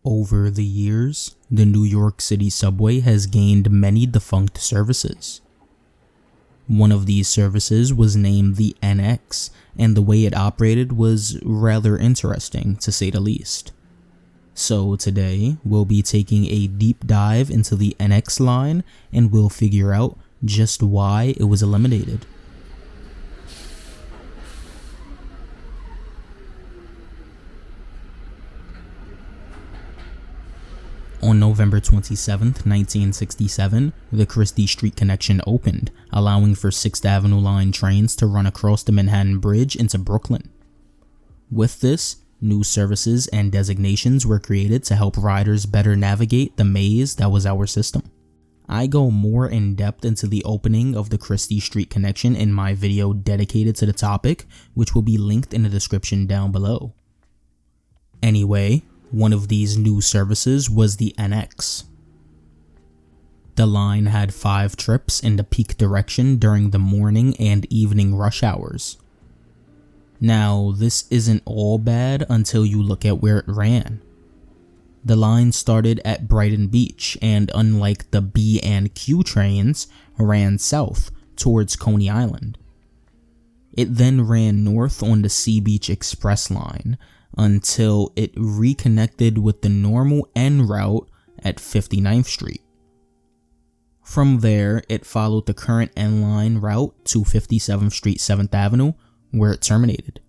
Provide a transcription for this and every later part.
Over the years, the New York City subway has gained many defunct services. One of these services was named the NX, and the way it operated was rather interesting, to say the least. So today, we'll be taking a deep dive into the NX line, and we'll figure out just why it was eliminated. On November 27, 1967, the Christy Street connection opened, allowing for 6th Avenue line trains to run across the Manhattan Bridge into Brooklyn. With this, new services and designations were created to help riders better navigate the maze that was our system. I go more in depth into the opening of the Christy Street connection in my video dedicated to the topic, which will be linked in the description down below. Anyway, one of these new services was the NX. The line had 5 trips in the peak direction during the morning and evening rush hours. Now, this isn't all bad until you look at where it ran. The line started at Brighton Beach and, unlike the B and Q trains, ran south towards Coney Island. It then ran north on the Sea Beach Express line until it reconnected with the normal N route at 59th Street. From there, it followed the current N line route to 57th Street 7th Avenue, where it terminated.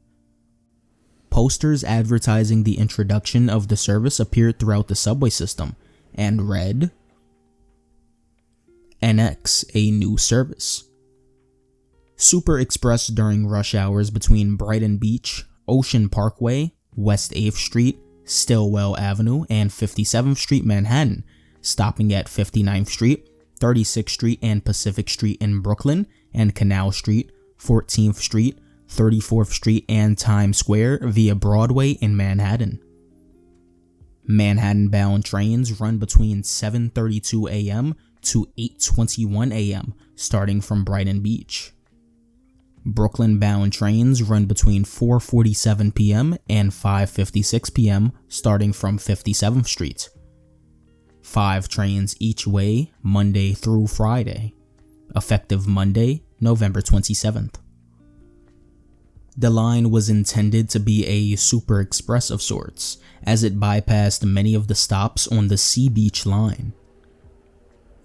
Posters advertising the introduction of the service appeared throughout the subway system and read, NX, a new service. Super Express during rush hours between Brighton Beach, Ocean Parkway, West 8th Street, Stillwell Avenue, and 57th Street, Manhattan, stopping at 59th Street, 36th Street, and Pacific Street in Brooklyn, and Canal Street, 14th Street, 34th Street, and Times Square via Broadway in Manhattan. Manhattan-bound trains run between 7:32 a.m. to 8:21 a.m., starting from Brighton Beach. Brooklyn-bound trains run between 4:47 p.m. and 5:56 p.m. starting from 57th Street. 5 trains each way, Monday through Friday. Effective Monday, November 27th. The line was intended to be a super express of sorts, as it bypassed many of the stops on the Sea Beach line.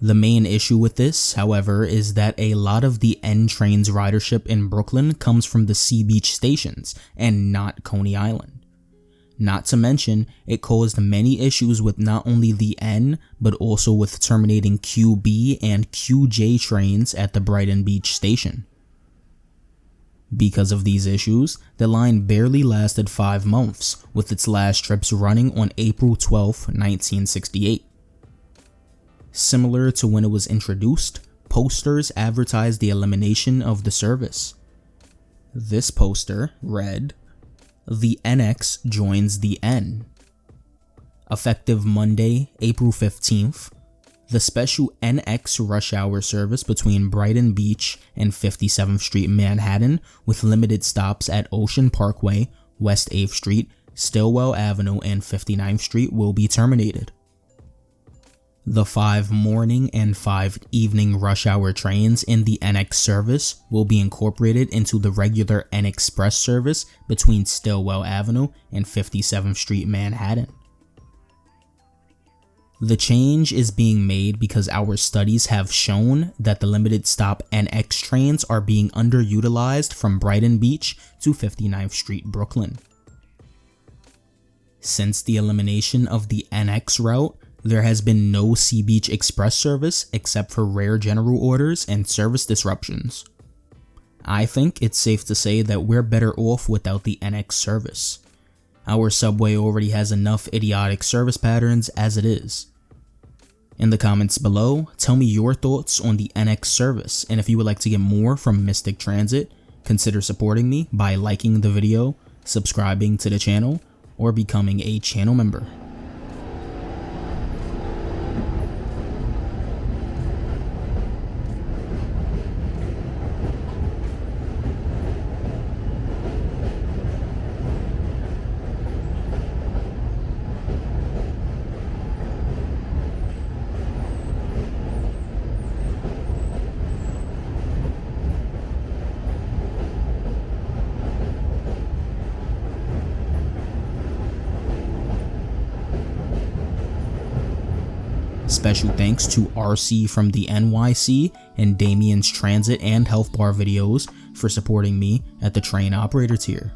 The main issue with this, however, is that a lot of the N train's ridership in Brooklyn comes from the Sea Beach stations and not Coney Island. Not to mention, it caused many issues with not only the N, but also with terminating QB and QJ trains at the Brighton Beach station. Because of these issues, the line barely lasted 5 months, with its last trips running on April 12, 1968. Similar to when it was introduced, posters advertised the elimination of the service. This poster read, "The NX joins the N." Effective Monday, April 15th, the special NX rush hour service between Brighton Beach and 57th Street, Manhattan, with limited stops at Ocean Parkway, West 8th Street, Stillwell Avenue, and 59th Street will be terminated. The 5 morning and 5 evening rush hour trains in the NX service will be incorporated into the regular N Express service between Stillwell Avenue and 57th Street, Manhattan. The change is being made because our studies have shown that the limited stop NX trains are being underutilized from Brighton Beach to 59th Street, Brooklyn. Since the elimination of the NX route, there has been no Sea Beach Express service except for rare general orders and service disruptions. I think it's safe to say that we're better off without the NX service. Our subway already has enough idiotic service patterns as it is. In the comments below, tell me your thoughts on the NX service, and if you would like to get more from Mystic Transit, consider supporting me by liking the video, subscribing to the channel, or becoming a channel member. Special thanks to RC from the NYC and Damien's Transit and Health Bar videos for supporting me at the train operator tier.